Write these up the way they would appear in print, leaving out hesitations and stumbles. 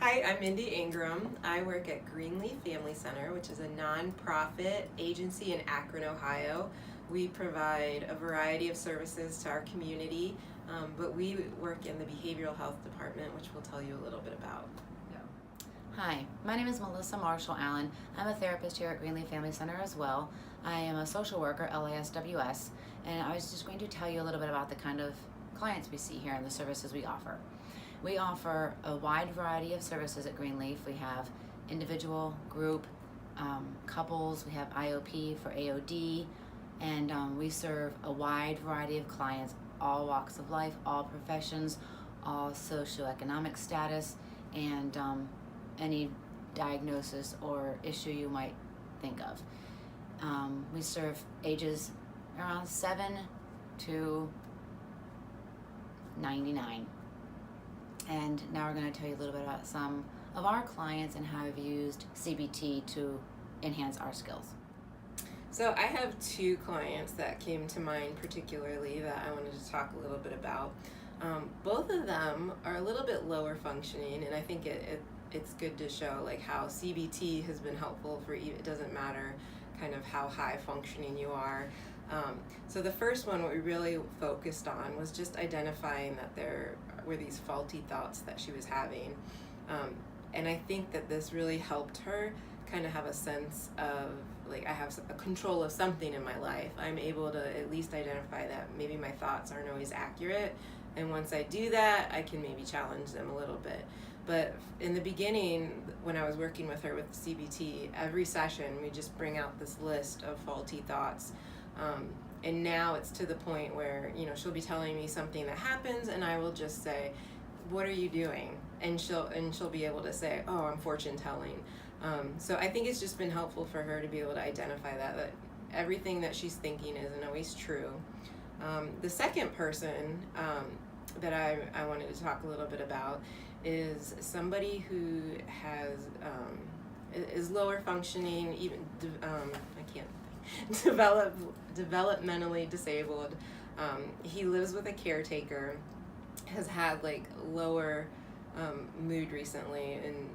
Hi, I'm Mindy Ingram. I work at Greenleaf Family Center, which is a nonprofit agency in Akron, Ohio. We provide a variety of services to our community, but we work in the behavioral health department, which we'll tell you a little bit about. Hi, my name is Melissa Marshall Allen. I'm a therapist here at Greenleaf Family Center as well. I am a social worker, LASWS, and I was just going to tell you a little bit about the kind of clients we see here and the services we offer. We offer a wide variety of services at Greenleaf. We have individual, group, couples, we have IOP for AOD, and we serve a wide variety of clients, all walks of life, all professions, all socioeconomic status, and any diagnosis or issue you might think of. We serve ages around 7 to 99. And now we're going to tell you a little bit about some of our clients and how we've used CBT to enhance our skills. So I have two clients that came to mind particularly that I wanted to talk a little bit about. Both of them are a little bit lower functioning, and I think it's good to show like how CBT has been helpful for you. It doesn't matter kind of how high functioning you are. So the first one, what we really focused on was just identifying that there were these faulty thoughts that she was having. And I think that this really helped her kind of have a sense of like, I have a control of something in my life. I'm able to at least identify that maybe my thoughts aren't always accurate. And once I do that, I can maybe challenge them a little bit. But in the beginning, when I was working with her with CBT, every session we just bring out this list of faulty thoughts. And now it's to the point where, she'll be telling me something that happens and I will just say, what are you doing? And she'll be able to say, oh, I'm fortune telling. So I think it's just been helpful for her to be able to identify that everything that she's thinking isn't always true. The second person that I wanted to talk a little bit about is somebody who has is lower functioning, even I can't developmentally disabled. He lives with a caretaker, has had like lower mood recently and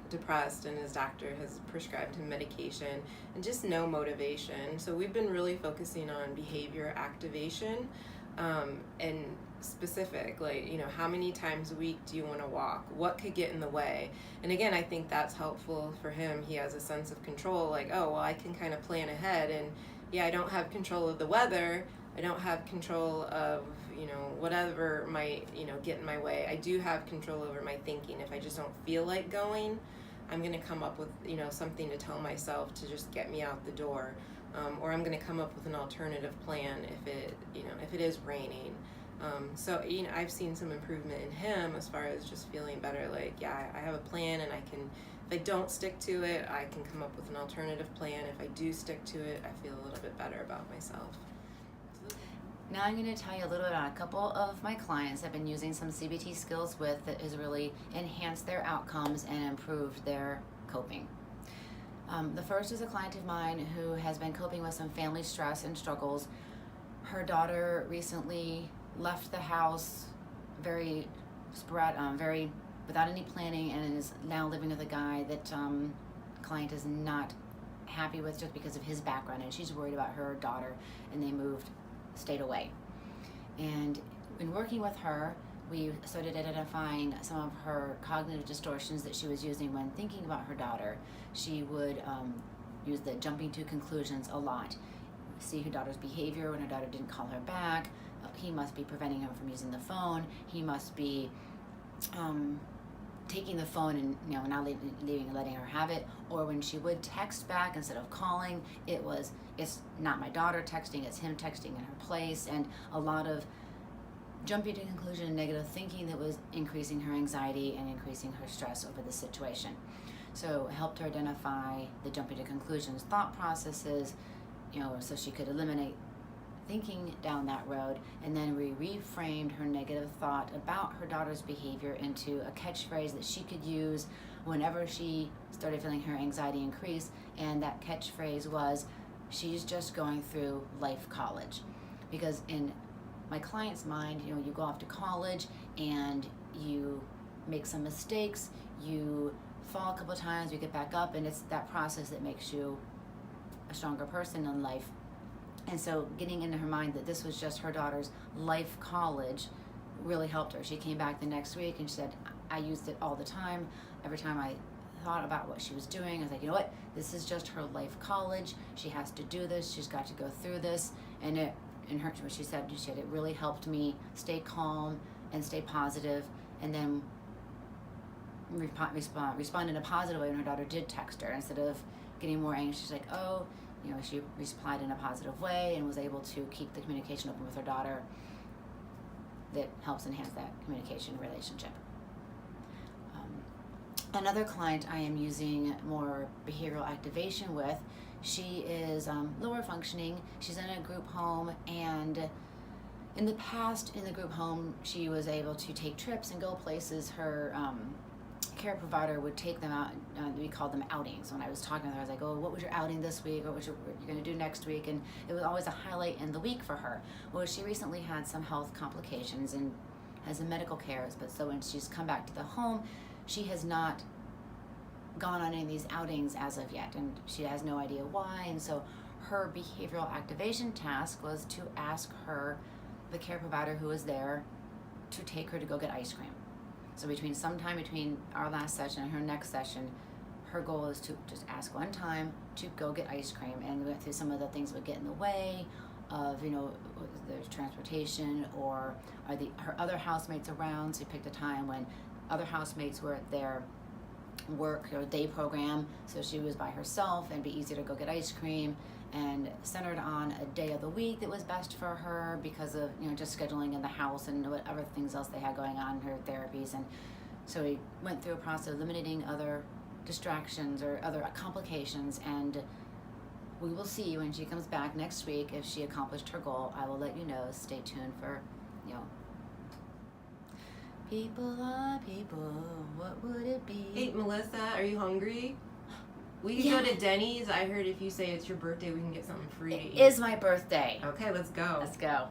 depressed, and his doctor has prescribed him medication and just no motivation. So we've been really focusing on behavior activation and specific, like, how many times a week do you want to walk? What could get in the way? And again, I think that's helpful for him. He has a sense of control, like, oh, well, I can kind of plan ahead. And yeah, I don't have control of the weather. I don't have control of, whatever might, get in my way. I do have control over my thinking. If I just don't feel like going, I'm going to come up with, something to tell myself to just get me out the door. Or I'm going to come up with an alternative plan if it is raining. So I've seen some improvement in him as far as just feeling better. Like, yeah, I have a plan, and if I don't stick to it, I can come up with an alternative plan. If I do stick to it, I feel a little bit better about myself. Now I'm going to tell you a little bit about a couple of my clients I've been using some CBT skills with that has really enhanced their outcomes and improved their coping. The first is a client of mine who has been coping with some family stress and struggles. Her daughter recently left the house very without any planning, and is now living with a guy that client is not happy with just because of his background, and she's worried about her daughter, and they stayed away. And in working with her, we started identifying some of her cognitive distortions that she was using when thinking about her daughter. She would use the jumping to conclusions a lot. See her daughter's behavior when her daughter didn't call her back. He must be preventing her from using the phone. He must be taking the phone and not letting her have it. Or when she would text back instead of calling, it's not my daughter texting, it's him texting in her place, and a lot of jumping to conclusion and negative thinking that was increasing her anxiety and increasing her stress over the situation. So it helped her identify the jumping to conclusions thought processes, so she could eliminate thinking down that road. And then we reframed her negative thought about her daughter's behavior into a catchphrase that she could use whenever she started feeling her anxiety increase. And that catchphrase was, she's just going through life college. Because in my client's mind, you go off to college and you make some mistakes, you fall a couple of times, you get back up, and it's that process that makes you a stronger person in life. And so getting into her mind that this was just her daughter's life college really helped her. She came back the next week and she said, I used it all the time. Every time I thought about what she was doing, I was like, you know what, this is just her life college. She has to do this. She's got to go through this. And what she said, it really helped me stay calm and stay positive. And then respond in a positive way when her daughter did text her, instead of getting more anxious. She's like, oh, you know, she replied in a positive way and was able to keep the communication open with her daughter. That helps enhance that communication relationship. Another client I am using more behavioral activation with, she is lower functioning. She's in a group home, and in the past in the group home she was able to take trips and go places. Her care provider would take them out. We called them outings. When I was talking with her, I was like, oh, what was your outing this week? What was you're going to do next week? And it was always a highlight in the week for her. Well, she recently had some health complications and has a medical care, but so when she's come back to the home, she has not gone on any of these outings as of yet, and she has no idea why. And so her behavioral activation task was to ask her, the care provider who was there, to take her to go get ice cream. So sometime between our last session and her next session, her goal is to just ask one time to go get ice cream. And we went through some of the things that would get in the way of, you know, the transportation, or are her other housemates around. So we picked a time when other housemates were at their work or day program, so she was by herself and be easy to go get ice cream, and centered on a day of the week that was best for her because of, you know, just scheduling in the house and whatever things else they had going on, her therapies. And so we went through a process of eliminating other distractions or other complications, and we will see when she comes back next week if she accomplished her goal. I will let you know. Stay tuned for, you know, people are people, what would it be? Hey, Melissa, are you hungry? We can go to Denny's. I heard if you say it's your birthday, we can get something free to eat. It is my birthday. Okay, let's go. Let's go.